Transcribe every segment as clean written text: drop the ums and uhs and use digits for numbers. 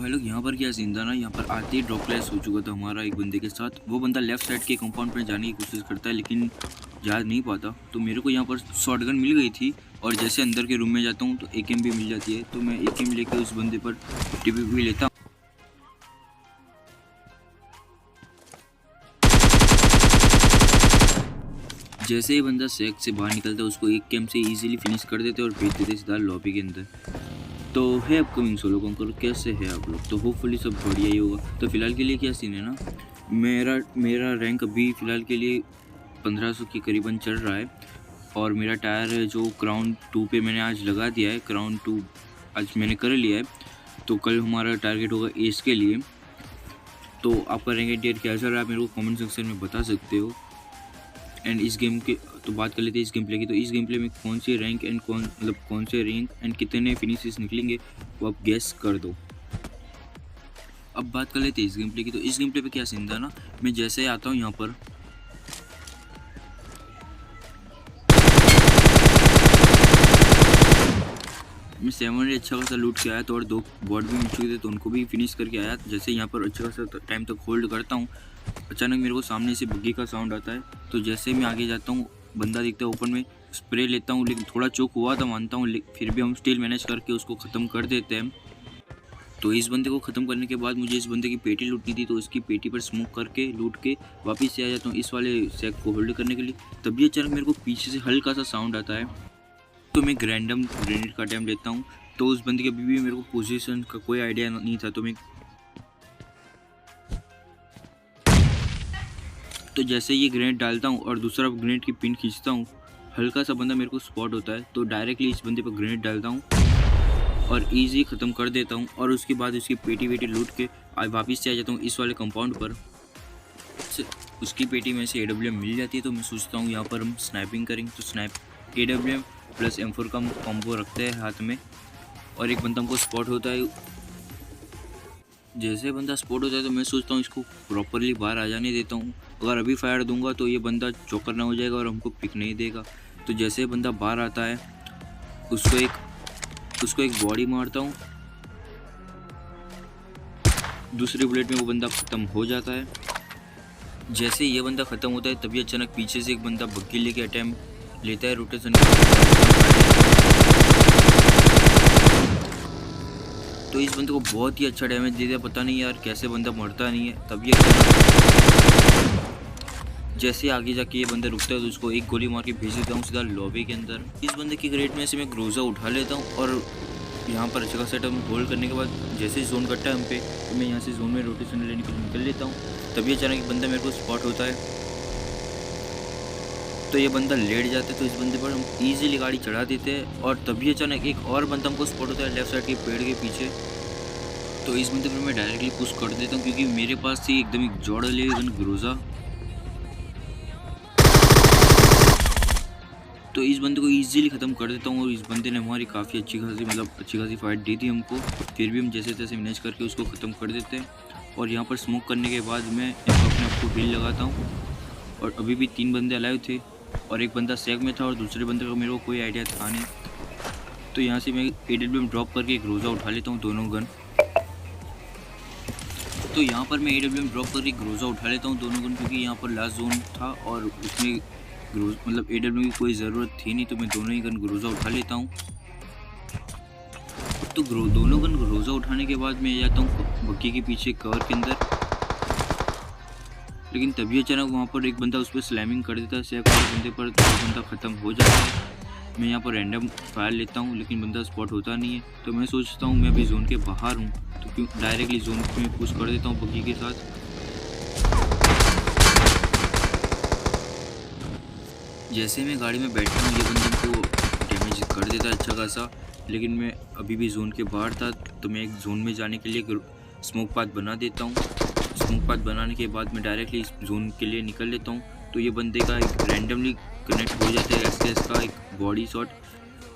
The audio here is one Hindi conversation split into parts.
भाई लोग यहाँ पर क्या सीन था ना, यहाँ पर आते ही ड्रॉप क्लैश हो चुका था हमारा एक बंदे के साथ। वो बंदा लेफ्ट साइड के कंपाउंड पर जाने की कोशिश करता है लेकिन जा नहीं पाता। तो मेरे को यहाँ पर शॉटगन मिल गई थी और जैसे अंदर के रूम में जाता हूँ तो एकेएम भी मिल जाती है। तो मैं एकेएम लेके उस बंदे पर टीपी भी लेता हूँ। जैसे ही बंदा सेक से बाहर निकलता है उसको एक कैम से इजीली फिनिश कर देते और भेज देते सीधा लॉबी के अंदर। तो है अपकमिंग सोलो कॉन्कर, कैसे है आप लोग? तो होपफुली सब बढ़िया ही होगा। तो फिलहाल के लिए क्या सीन है ना, मेरा रैंक अभी फ़िलहाल के लिए 1500 के करीबन चल रहा है और मेरा टायर है जो क्राउन 2 पे मैंने आज लगा दिया है। क्राउन 2 आज मैंने कर लिया है। तो कल हमारा टारगेट होगा एस के लिए। तो आपका रैंक इंडियर क्या चल रहा है आप मेरे को कमेंट सेक्शन में बता सकते हो। एंड इस गेम के तो बात कर लेते हैं इस गेम प्ले की। तो इस गेम प्ले में कौन सी रैंक एंड कौन से रैंक एंड कितने फिनिशेस निकलेंगे वो आप गेस कर दो। अब बात कर लेते हैं इस गेम प्ले की। तो इस गेम प्ले पे क्या सीन था ना, मैं जैसे ही आता हूँ यहाँ पर मैं 7 अच्छा खासा लूट के आया तो और 2 बॉट भी मिल चुके थे तो उनको भी फिनिश करके आया। जैसे यहाँ पर अच्छा खासा टाइम तक होल्ड करता हूँ, अचानक मेरे को सामने से बग्गी का साउंड आता है। तो जैसे मैं आगे जाता हूँ बंदा दिखता है ओपन में, स्प्रे लेता हूँ लेकिन थोड़ा चोक हुआ था मानता हूँ, फिर भी हम स्टिल मैनेज करके उसको ख़त्म कर देते हैं। तो इस बंदे को ख़त्म करने के बाद मुझे इस बंदे की पेटी लूटनी थी। तो इसकी पेटी पर स्मोक करके लूट के वापस से आ जाता हूँ इस वाले सैक को होल्ड करने के लिए। तभी अचानक मेरे को पीछे से हल्का सा साउंड आता है तो मैं रैंडम ग्रेनेड का अटैम्प्ट लेता हूँ। तो उस बंदे के अभी भी मेरे को पोजीशन का कोई आइडिया नहीं था। तो जैसे ये ग्रेनेड डालता हूँ और दूसरा ग्रेनेड की पिन खींचता हूँ, हल्का सा बंदा मेरे को स्पॉट होता है। तो डायरेक्टली इस बंदे पर ग्रेनेड डालता हूँ और ईजी ख़त्म कर देता हूँ। और उसके बाद उसकी पेटी वेटी लूट के वापस से आ जाता हूँ इस वाले कंपाउंड पर। उसकी पेटी में से AWM मिल जाती है। तो मैं सोचता हूँ यहाँ पर हम स्नाइपिंग करेंगे। तो AWM प्लस M4 का कॉम्बो रखते हैं हाथ में और एक बंदा हमको स्पॉट होता है। जैसे बंदा स्पॉट होता है तो मैं सोचता हूँ इसको प्रॉपरली बाहर आ जाने देता हूँ। अगर अभी फायर दूंगा तो ये बंदा चौकर ना हो जाएगा और हमको पिक नहीं देगा। तो जैसे बंदा बाहर आता है उसको एक बॉडी मारता हूँ, दूसरी बुलेट में वो बंदा ख़त्म हो जाता है। जैसे ये बंदा ख़त्म होता है तभी अचानक पीछे से एक बंदा बग्गी लेके अटैम्प्ट लेता है रोटेशन। तो इस बंदे को बहुत ही अच्छा डैमेज दे दिया, पता नहीं यार कैसे बंदा मरता नहीं है। तब ये जैसे आगे जाके ये बंदा रुकता है तो उसको एक गोली मार के भेज देता हूँ सीधा लॉबी के अंदर। इस बंदे की ग्रेड में से मैं ग्रोजा उठा लेता हूँ और यहाँ पर अच्छा सेटअप होल्ड करने के बाद जैसे ही जोन कटता है हम पे तो मैं यहाँ से जोन में रोटेशन लेने के लिए निकल लेता हूँ। तभी अचानक एक बंदा मेरे को स्पॉट होता है तो ये बंदा लेट जाता है। तो इस बंदे पर हम ईजिली गाड़ी चढ़ा देते हैं और तभी अचानक एक और बंदा हमको स्पॉट होता है लेफ्ट साइड के पेड़ के पीछे। तो इस बंदे पर मैं डायरेक्टली पुश कर देता हूँ क्योंकि मेरे पास थी एकदम एक जोड़ ले गन ग्रोजा। तो इस बंदे को इजीली ख़त्म कर देता हूँ और इस बंदे ने हमारी काफ़ी अच्छी खासी फाइट दी थी हमको। फिर भी हम जैसे तैसे मैनेज करके उसको ख़त्म कर देते हैं। और यहाँ पर स्मोक करने के बाद मैं अपने आप को हिल लगाता हूँ और अभी भी 3 बंदे अलाइव थे और एक बंदा सैक में था और दूसरे बंदे का मेरे को कोई आइडिया था नहीं। तो यहाँ से मैं AWM ड्रॉप करके एक ग्रोजा उठा लेता हूँ दोनों गन। तो यहाँ पर मैं AWM ड्रॉप करके ग्रोजा उठा लेता हूँ दोनों गन क्योंकि यहाँ पर लास्ट जोन था और उसमें AWM की कोई ज़रूरत थी नहीं। तो मैं दोनों ही गन ग्रोजा उठा लेता हूँ। तो दोनों गन ग्रोजा उठाने के बाद मैं जाता हूँ बग्गी के पीछे कवर के अंदर। लेकिन तभी अचानक वहाँ पर एक बंदा उस पर स्लैमिंग कर देता है सैक वाले बंदे पर। तो बंदा ख़त्म हो जाता है। मैं यहाँ पर रैंडम फायर लेता हूँ लेकिन बंदा स्पॉट होता नहीं है। तो मैं सोचता हूँ मैं अभी जोन के बाहर हूँ तो क्यों डायरेक्टली जोन में पुश कर देता हूँ बग्गी के साथ। जैसे मैं गाड़ी में बैठा हूँ ये बंदे को डैमेज कर देता है अच्छा खासा। लेकिन मैं अभी भी जोन के बाहर था तो मैं एक जोन में जाने के लिए स्मोक पाथ बना देता हूँ। स्मोक पाथ बनाने के बाद मैं डायरेक्टली इस जोन के लिए निकल लेता हूँ। तो ये बंदे का एक रैंडमली कनेक्ट हो जाता है SKS का एक बॉडी शॉट।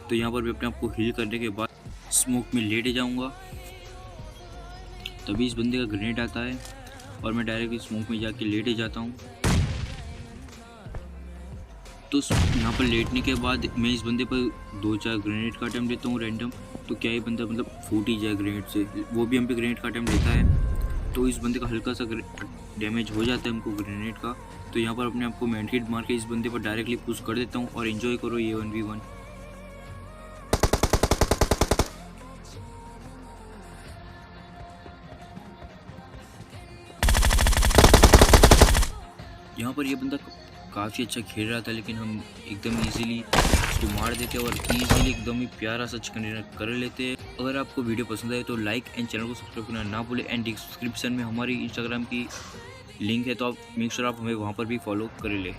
तो यहाँ पर मैं अपने आप को हील करने के बाद स्मोक में लेट जाऊँगा तभी इस बंदे का ग्रेनेड आता है और मैं डायरेक्टली स्मोक में जाके लेटे जाता हूँ। तो यहाँ पर लेटने के बाद मैं इस बंदे पर 2-4 ग्रेनेड का अटैम्प्ट लेता हूँ रैंडम। तो क्या ये बंदा मतलब फूट ही जाए ग्रेनेड से, वो भी हम पे ग्रेनेड का अटैम्प्ट लेता है। तो इस बंदे का हल्का सा डैमेज हो जाता है हमको ग्रेनेड का। तो यहाँ पर अपने आप को मेडकिट मार के इस बंदे पर डायरेक्टली पुश कर देता हूँ और एंजॉय करो ये 1v1। यहाँ पर ये बंदा काफ़ी अच्छा खेल रहा था, लेकिन हम एकदम इजीली उसको मार देते और इजीली एकदम ही प्यारा सा चिकन कर लेते। अगर आपको वीडियो पसंद आए तो लाइक एंड चैनल को सब्सक्राइब करना ना भूलें। एंड डिस्क्रिप्शन में हमारी इंस्टाग्राम की लिंक है, तो आप मेक श्योर आप हमें वहाँ पर भी फॉलो कर ले।